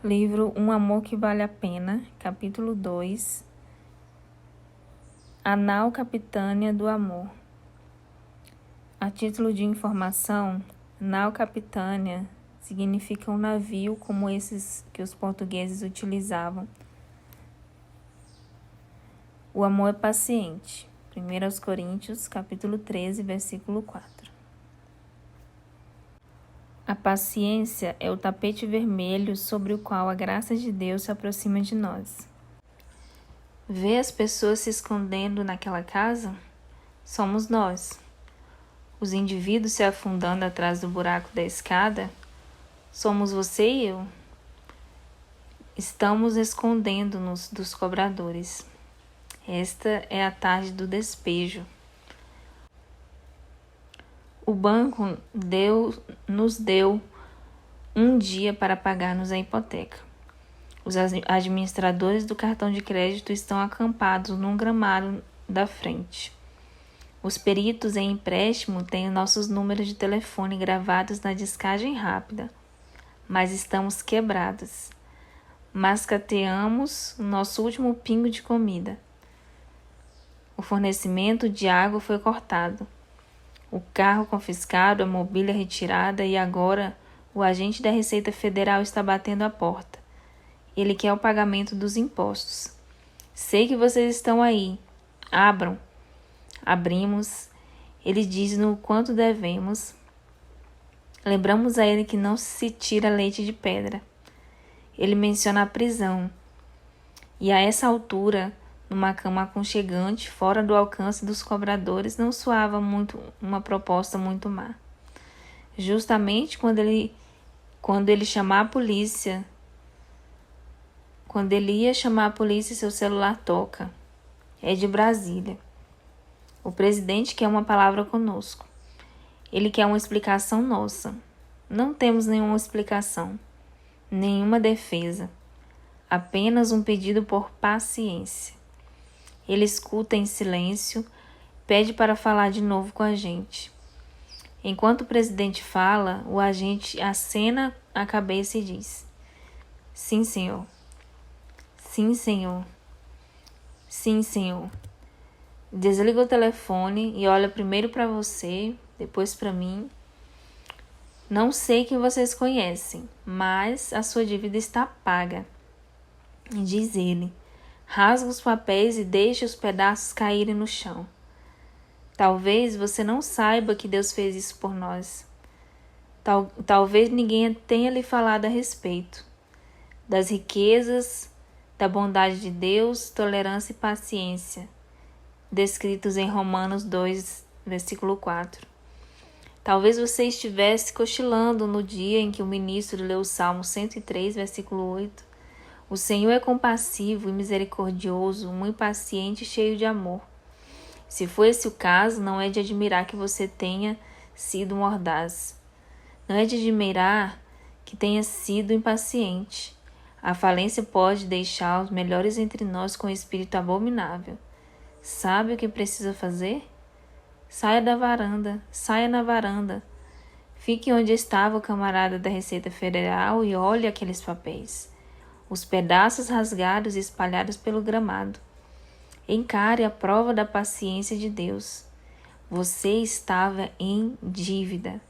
Livro Um Amor que Vale a Pena, capítulo 2, A Nau Capitânia do Amor. A título de informação, nau capitânia significa um navio como esses que os portugueses utilizavam. O amor é paciente. 1 Coríntios, capítulo 13, versículo 4. A paciência é o tapete vermelho sobre o qual a graça de Deus se aproxima de nós. Vê as pessoas se escondendo naquela casa? Somos nós. Os indivíduos se afundando atrás do buraco da escada? Somos você e eu. Estamos escondendo-nos dos cobradores. Esta é a tarde do despejo. O banco nos deu um dia para pagar-nos a hipoteca. Os administradores do cartão de crédito estão acampados num gramado da frente. Os peritos em empréstimo têm nossos números de telefone gravados na descagem rápida, mas estamos quebrados. Mascateamos o nosso último pingo de comida. O fornecimento de água foi cortado. O carro confiscado, a mobília retirada e agora o agente da Receita Federal está batendo a porta. Ele quer o pagamento dos impostos. Sei que vocês estão aí. Abram. Abrimos. Ele diz-nos quanto devemos. Lembramos a ele que não se tira leite de pedra. Ele menciona a prisão. E a essa altura, numa cama aconchegante, fora do alcance dos cobradores, não soava muito uma proposta muito má. Justamente quando ele chamar a polícia, quando ele ia chamar a polícia, seu celular toca. É de Brasília. O presidente quer uma palavra conosco. Ele quer uma explicação nossa. Não temos nenhuma explicação, nenhuma defesa. Apenas um pedido por paciência. Ele escuta em silêncio, pede para falar de novo com a gente. Enquanto o presidente fala, o agente acena a cabeça e diz: Sim, senhor. Sim, senhor. Sim, senhor. Desliga o telefone e olha primeiro para você, depois para mim. Não sei quem vocês conhecem, mas a sua dívida está paga. Diz ele. Rasga os papéis e deixa os pedaços caírem no chão. Talvez você não saiba que Deus fez isso por nós. Talvez ninguém tenha lhe falado a respeito das riquezas, da bondade de Deus, tolerância e paciência, descritos em Romanos 2, versículo 4. Talvez você estivesse cochilando no dia em que o ministro leu o Salmo 103, versículo 8. O Senhor é compassivo e misericordioso, muito paciente e cheio de amor. Se for esse o caso, não é de admirar que você tenha sido mordaz. Não é de admirar que tenha sido impaciente. A falência pode deixar os melhores entre nós com espírito abominável. Sabe o que precisa fazer? Saia na varanda. Fique onde estava o camarada da Receita Federal e olhe aqueles papéis. Os pedaços rasgados e espalhados pelo gramado. Encare a prova da paciência de Deus. Você estava em dívida.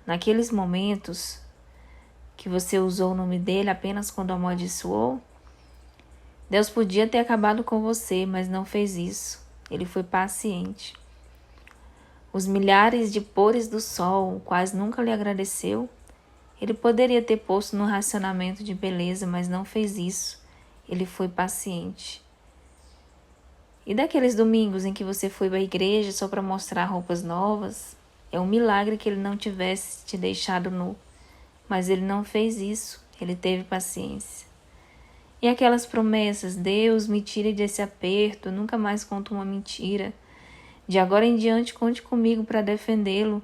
Naqueles momentos que você usou o nome dele apenas quando amaldiçoou, Deus podia ter acabado com você, mas não fez isso. Ele foi paciente. Os milhares de pores do sol, quase nunca lhe agradeceu. Ele poderia ter posto no racionamento de beleza, mas não fez isso. Ele foi paciente. E daqueles domingos em que você foi à igreja só para mostrar roupas novas? É um milagre que ele não tivesse te deixado nu. Mas ele não fez isso. Ele teve paciência. E aquelas promessas: Deus, me tire desse aperto, nunca mais conto uma mentira. De agora em diante, conte comigo para defendê-lo.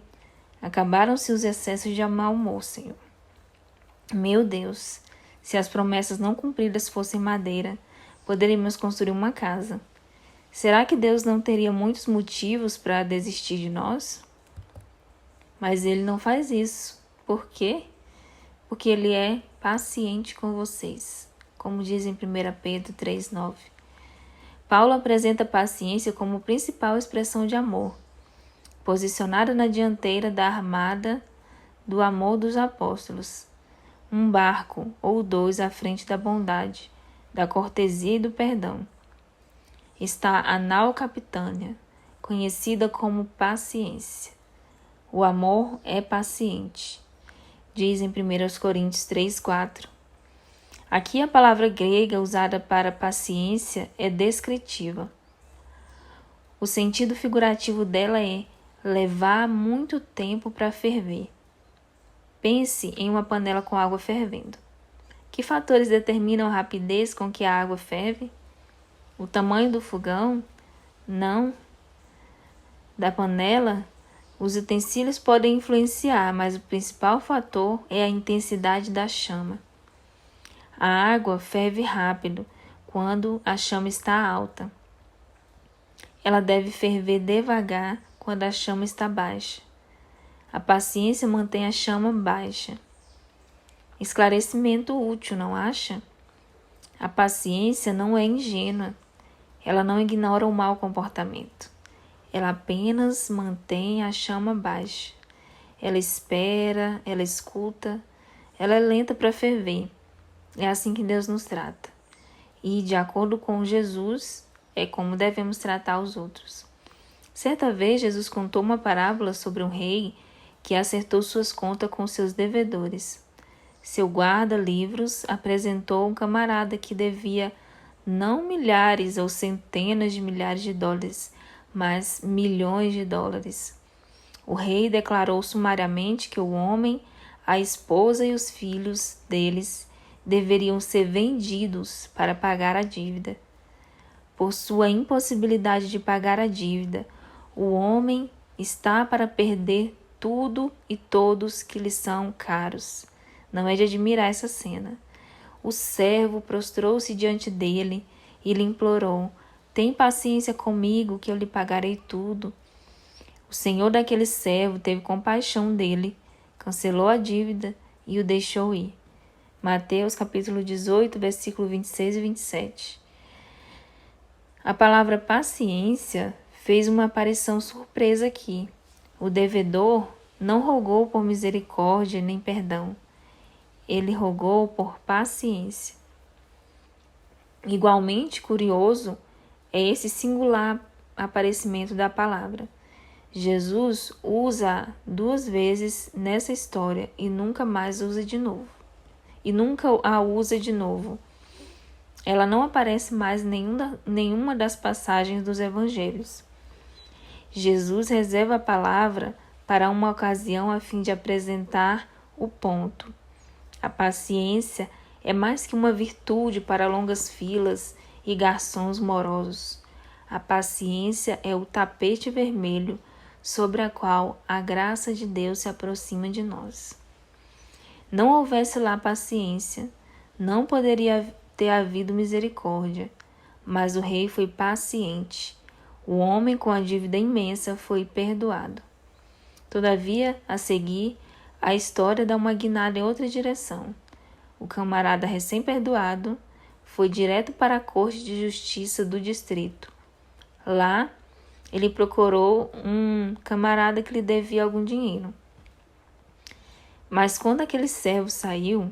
Acabaram-se os excessos de mau humor, Senhor. Meu Deus, se as promessas não cumpridas fossem madeira, poderíamos construir uma casa. Será que Deus não teria muitos motivos para desistir de nós? Mas ele não faz isso. Por quê? porque ele é paciente com vocês, como diz em 1 Pedro 3,9. Paulo apresenta a paciência como principal expressão de amor, posicionada na dianteira da armada do amor dos apóstolos, um barco ou dois à frente da bondade, da cortesia e do perdão. Está a nau capitânia, conhecida como paciência. O amor é paciente, diz em 1 Coríntios 3,4. Aqui a palavra grega usada para paciência é descritiva. O sentido figurativo dela é levar muito tempo para ferver. Pense em uma panela com água fervendo. Que fatores determinam a rapidez com que a água ferve? O tamanho do fogão? Não. Da panela? Os utensílios podem influenciar, mas o principal fator é a intensidade da chama. A água ferve rápido quando a chama está alta. Ela deve ferver devagar quando a chama está baixa. A paciência mantém a chama baixa. Esclarecimento útil, não acha? A paciência não é ingênua. Ela não ignora o mau comportamento. Ela apenas mantém a chama baixa. Ela espera, ela escuta, ela é lenta para ferver. É assim que Deus nos trata. E, de acordo com Jesus, é como devemos tratar os outros. Certa vez, Jesus contou uma parábola sobre um rei que acertou suas contas com seus devedores. Seu guarda-livros apresentou um camarada que devia não milhares ou centenas de milhares de dólares, mas milhões de dólares. O rei declarou sumariamente que o homem, a esposa e os filhos deles deveriam ser vendidos para pagar a dívida. Por sua impossibilidade de pagar a dívida, o homem está para perder tudo e todos que lhe são caros. Não é de admirar essa cena. O servo prostrou-se diante dele e lhe implorou: tem paciência comigo que eu lhe pagarei tudo. O senhor daquele servo teve compaixão dele, cancelou a dívida e o deixou ir. Mateus capítulo 18, versículo 26 e 27. A palavra paciência fez uma aparição surpresa aqui. O devedor não rogou por misericórdia nem perdão. Ele rogou por paciência. Igualmente curioso é esse singular aparecimento da palavra. Jesus usa 2 vezes nessa história e nunca mais usa de novo. E nunca a usa de novo. Ela não aparece mais em nenhuma das passagens dos evangelhos. Jesus reserva a palavra para uma ocasião a fim de apresentar o ponto. A paciência é mais que uma virtude para longas filas e garçons morosos. A paciência é o tapete vermelho sobre a qual a graça de Deus se aproxima de nós. Não houvesse lá paciência, não poderia ter havido misericórdia, mas o rei foi paciente. O homem com a dívida imensa foi perdoado. Todavia, a seguir, a história dá uma guinada em outra direção. O camarada recém-perdoado foi direto para a corte de justiça do distrito. Lá, ele procurou um camarada que lhe devia algum dinheiro. Mas quando aquele servo saiu,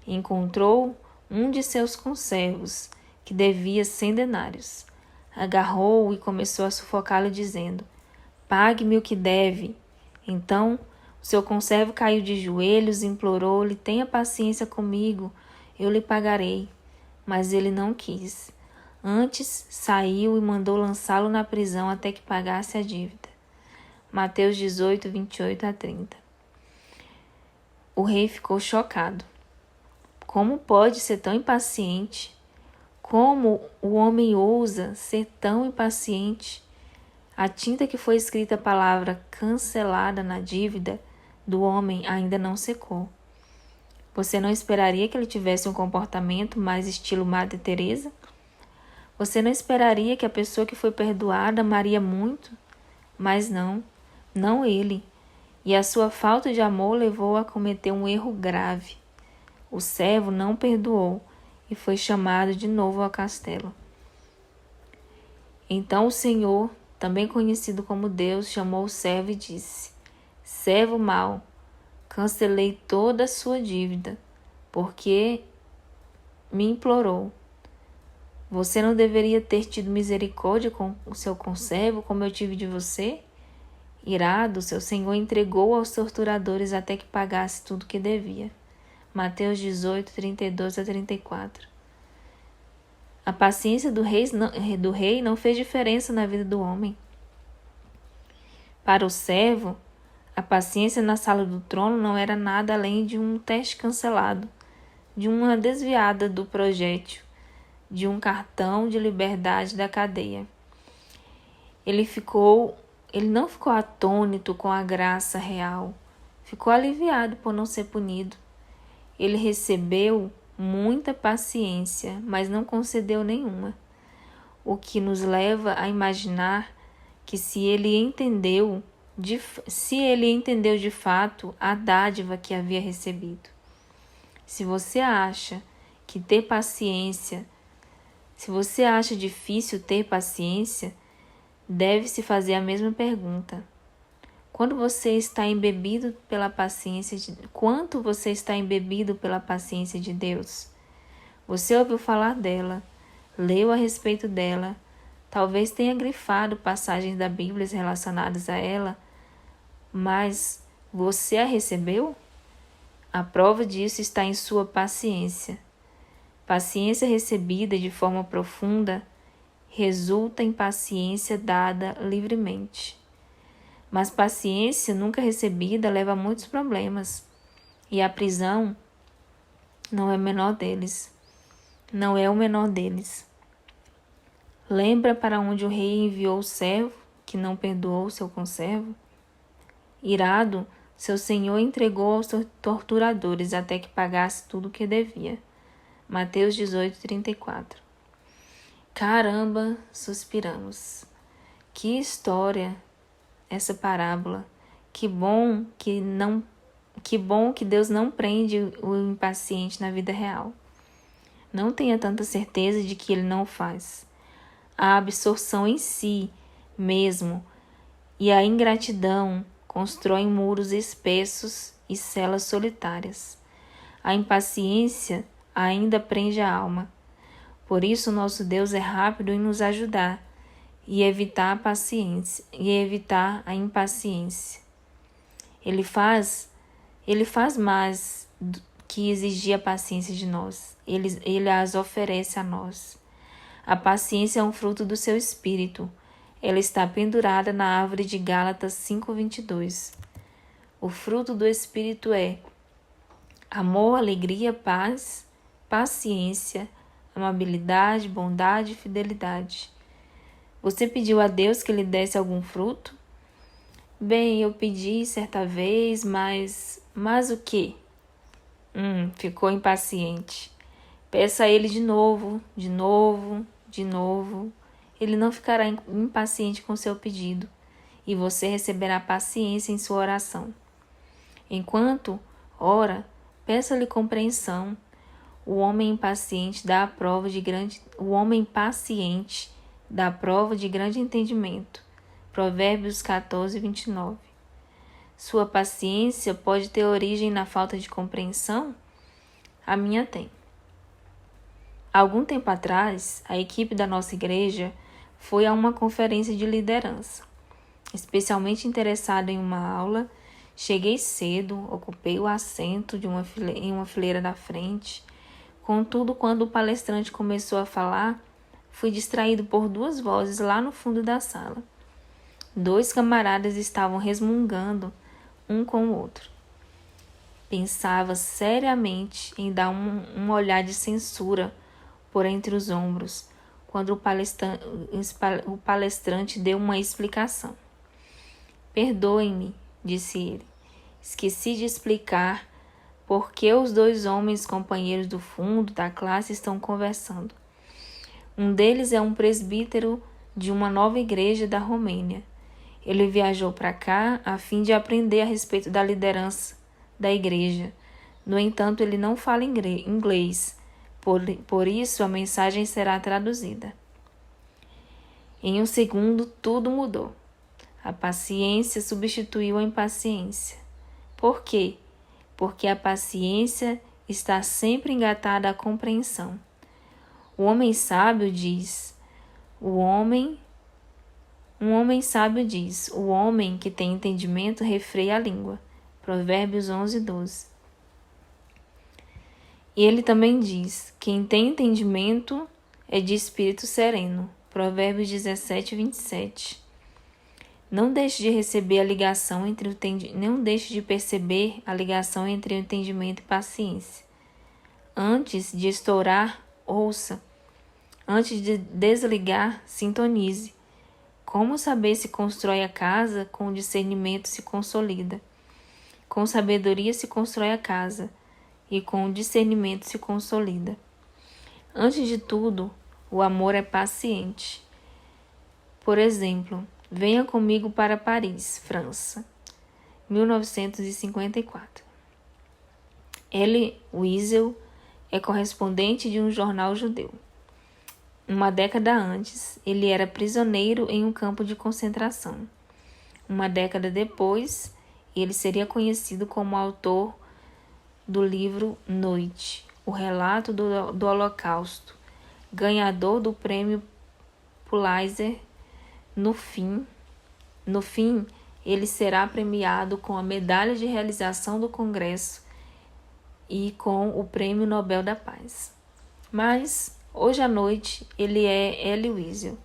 encontrou um de seus conservos, que devia 100 denários. Agarrou-o e começou a sufocá-lo, dizendo: pague-me o que deve. Então, o seu conservo caiu de joelhos e implorou-lhe: tenha paciência comigo, eu lhe pagarei. Mas ele não quis. Antes, saiu e mandou lançá-lo na prisão até que pagasse a dívida. Mateus 18, 28 a 30. O rei ficou chocado. Como pode ser tão impaciente? Como o homem ousa ser tão impaciente? A tinta que foi escrita a palavra cancelada na dívida do homem ainda não secou. Você não esperaria que ele tivesse um comportamento mais estilo Madre Teresa? Você não esperaria que a pessoa que foi perdoada amaria muito? Mas não ele. e a sua falta de amor levou a cometer um erro grave. O servo não perdoou e foi chamado de novo ao castelo. Então o Senhor, também conhecido como Deus, chamou o servo e disse: servo mau, cancelei toda a sua dívida, porque me implorou. Você não deveria ter tido misericórdia com o seu conservo, como eu tive de você? Irado, seu senhor entregou aos torturadores até que pagasse tudo que devia. Mateus 18, 32 a 34. A paciência do rei não fez diferença na vida do homem. Para o servo, a paciência na sala do trono não era nada além de um teste cancelado, de uma desviada do projétil, de um cartão de liberdade da cadeia. Ele não ficou atônito com a graça real, ficou aliviado por não ser punido. Ele recebeu muita paciência, mas não concedeu nenhuma, o que nos leva a imaginar que se ele entendeu de fato a dádiva que havia recebido. Se você acha difícil ter paciência, deve-se fazer a mesma pergunta. Quanto você está embebido pela paciência de Deus? Você ouviu falar dela, leu a respeito dela, talvez tenha grifado passagens da Bíblia relacionadas a ela, mas você a recebeu? A prova disso está em sua paciência. Paciência recebida de forma profunda resulta em paciência dada livremente. Mas paciência nunca recebida leva a muitos problemas, e a prisão não é o menor deles. Lembra para onde o rei enviou o servo que não perdoou seu conservo? Irado, seu senhor entregou aos torturadores até que pagasse tudo o que devia. Mateus 18, 34. Caramba, suspiramos. Que história essa parábola. Que bom que Deus não prende o impaciente na vida real. Não tenha tanta certeza de que ele não o faz. A absorção em si mesmo e a ingratidão constroem muros espessos e celas solitárias. A impaciência ainda prende a alma. Por isso nosso Deus é rápido em nos ajudar e evitar a impaciência. Ele faz mais que exigir a paciência de nós. Ele as oferece a nós. A paciência é um fruto do seu espírito. Ela está pendurada na árvore de Gálatas 5:22. O fruto do espírito é amor, alegria, paz, paciência, amabilidade, bondade e fidelidade. Você pediu a Deus que lhe desse algum fruto? Bem, eu pedi certa vez, mas o quê? Ficou impaciente. Peça a ele de novo. Ele não ficará impaciente com seu pedido, e você receberá paciência em sua oração. Enquanto ora, peça-lhe compreensão. O homem paciente dá a prova de grande entendimento. Provérbios 14, 29. Sua paciência pode ter origem na falta de compreensão? A minha tem. Algum tempo atrás, a equipe da nossa igreja foi a uma conferência de liderança. Especialmente interessada em uma aula, cheguei cedo, ocupei o assento em uma fileira da frente. Contudo, quando o palestrante começou a falar, fui distraído por duas vozes lá no fundo da sala. 2 camaradas estavam resmungando um com o outro. Pensava seriamente em dar um olhar de censura por entre os ombros, quando o palestrante deu uma explicação. Perdoem-me, disse ele. Esqueci de explicar por que os 2 homens companheiros do fundo da classe estão conversando. Um deles é um presbítero de uma nova igreja da Romênia, Ele viajou para cá a fim de aprender a respeito da liderança da igreja. No entanto, ele não fala inglês, por isso a mensagem será traduzida. Em um segundo, tudo mudou. A paciência substituiu a impaciência. Por quê? Porque a paciência está sempre engatada à compreensão. O homem sábio diz, um homem sábio diz, o homem que tem entendimento refreia a língua. Provérbios 11:12. E ele também diz, quem tem entendimento é de espírito sereno. Provérbios 17:27. Não deixe de receber a ligação entre não deixe de perceber a ligação entre o entendimento e paciência. Antes de estourar, ouça. Antes de desligar, sintonize. Como saber se constrói a casa? Com discernimento se consolida. Com sabedoria se constrói a casa, e com discernimento se consolida. Antes de tudo, o amor é paciente. Por exemplo, venha comigo para Paris, França, 1954. Elie Wiesel é correspondente de um jornal judeu. Uma década antes, ele era prisioneiro em um campo de concentração. Uma década depois, ele seria conhecido como autor do livro Noite, o relato do Holocausto, ganhador do prêmio Pulitzer. No fim, ele será premiado com a Medalha de Realização do Congresso e com o Prêmio Nobel da Paz. Mas, hoje à noite, ele é Elie Wiesel.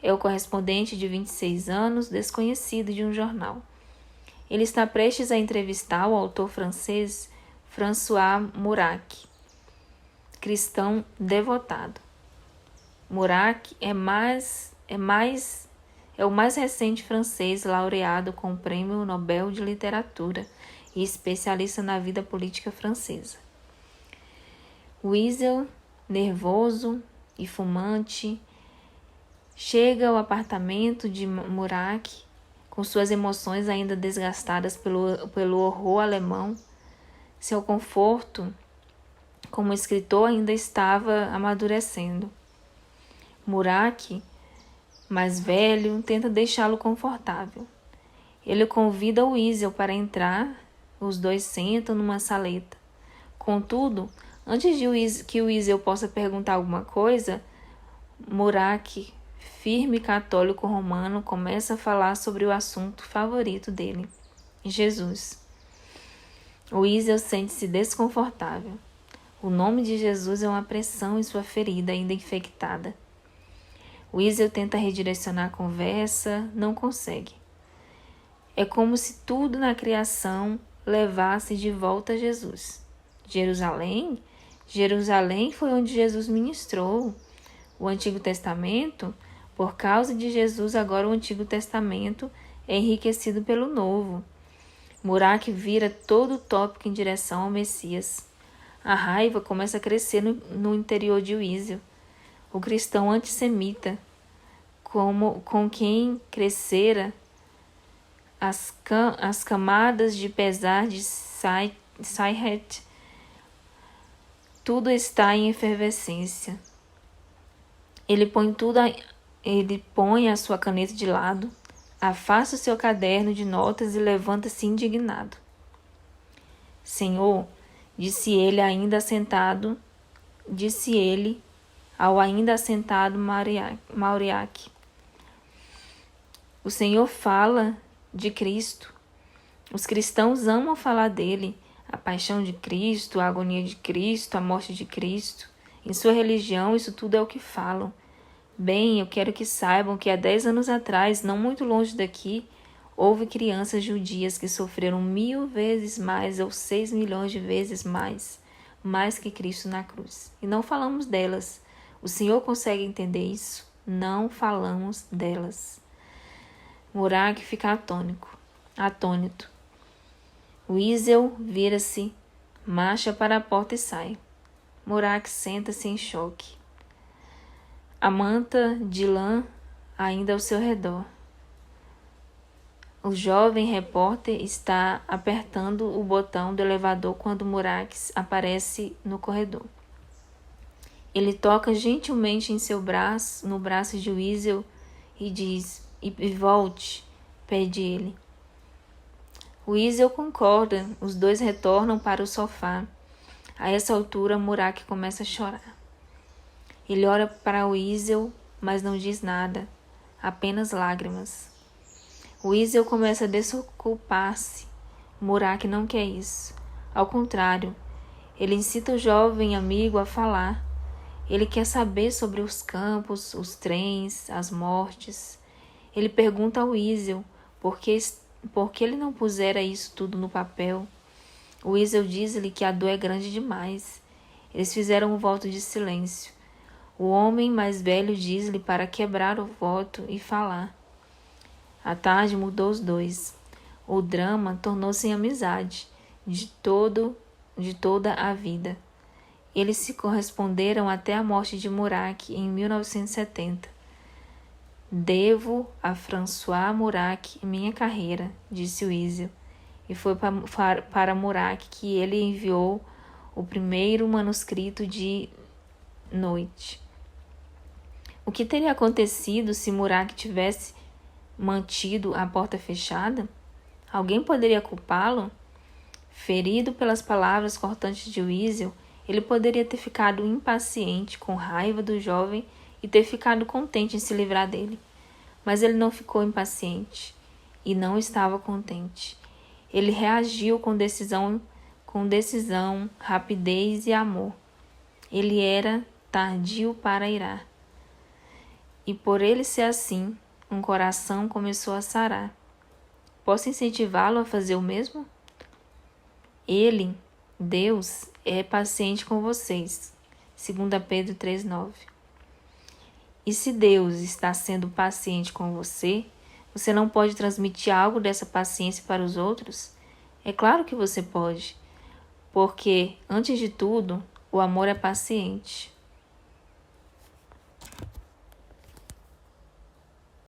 É o correspondente de 26 anos, desconhecido de um jornal. Ele está prestes a entrevistar o autor francês François Maurrac, cristão devotado. Maurrac é o mais recente francês laureado com o Prêmio Nobel de Literatura e especialista na vida política francesa. Wiesel, nervoso e fumante, chega ao apartamento de Maurrac com suas emoções ainda desgastadas pelo horror alemão. Seu conforto como escritor ainda estava amadurecendo. Maurrac, mais velho, tenta deixá-lo confortável. Ele convida o Wiesel para entrar, os dois sentam numa saleta. Contudo, antes de que o Wiesel possa perguntar alguma coisa, Maurrac, firme católico romano, começa a falar sobre o assunto favorito dele, Jesus. O Wiesel sente-se desconfortável. O nome de Jesus é uma pressão em sua ferida ainda infectada. Wiesel tenta redirecionar a conversa, não consegue. É como se tudo na criação levasse de volta a Jesus. Jerusalém? Jerusalém foi onde Jesus ministrou. O Antigo Testamento? Por causa de Jesus, agora o Antigo Testamento é enriquecido pelo Novo. Maurrac vira todo o tópico em direção ao Messias. A raiva começa a crescer no interior de Wiesel. O cristão antissemita, com quem crescera as camadas de pesar de Saihet, tudo está em efervescência. Ele põe a sua caneta de lado, afasta o seu caderno de notas e levanta-se indignado. Senhor, disse ele ao ainda assentado Maurrac. O Senhor fala de Cristo. Os cristãos amam falar dele, a paixão de Cristo, a agonia de Cristo, a morte de Cristo. Em sua religião, isso tudo é o que falam. Bem, eu quero que saibam que há 10 anos atrás, não muito longe daqui, houve crianças judias que sofreram 1000 vezes mais ou 6 milhões de vezes mais que Cristo na cruz. E não falamos delas. O Senhor consegue entender isso? Não falamos delas. Maurrac fica atônito. Wiesel vira-se, marcha para a porta e sai. Maurrac senta-se em choque. A manta de lã ainda ao seu redor. O jovem repórter está apertando o botão do elevador quando Murak aparece no corredor. Ele toca gentilmente em seu braço, no braço de Weasel, e diz: "E volte", pede ele. Weasel concorda, os dois retornam para o sofá. A essa altura, Murak começa a chorar. Ele olha para Weasel, mas não diz nada, apenas lágrimas. Weasel começa a desocupar-se. Murak não quer isso. Ao contrário, ele incita o jovem amigo a falar. Ele quer saber sobre os campos, os trens, as mortes. Ele pergunta ao Weasel por que ele não pusera isso tudo no papel. O Weasel diz-lhe que a dor é grande demais. Eles fizeram um voto de silêncio. O homem mais velho diz-lhe para quebrar o voto e falar. A tarde mudou os dois. O drama tornou-se em amizade de toda a vida. Eles se corresponderam até a morte de Murak em 1970. "Devo a François Murak minha carreira", disse Weasel, e foi para Murak que ele enviou o primeiro manuscrito de Noite. O que teria acontecido se Murak tivesse mantido a porta fechada? Alguém poderia culpá-lo? Ferido pelas palavras cortantes de Weasel, ele poderia ter ficado impaciente, com raiva do jovem e ter ficado contente em se livrar dele. Mas ele não ficou impaciente e não estava contente. Ele reagiu com decisão, rapidez e amor. Ele era tardio para irar. E por ele ser assim, um coração começou a sarar. Posso incentivá-lo a fazer o mesmo? Ele, Deus, é paciente com vocês. 2 Pedro 3,9. E se Deus está sendo paciente com você, você não pode transmitir algo dessa paciência para os outros? É claro que você pode, porque, antes de tudo, o amor é paciente.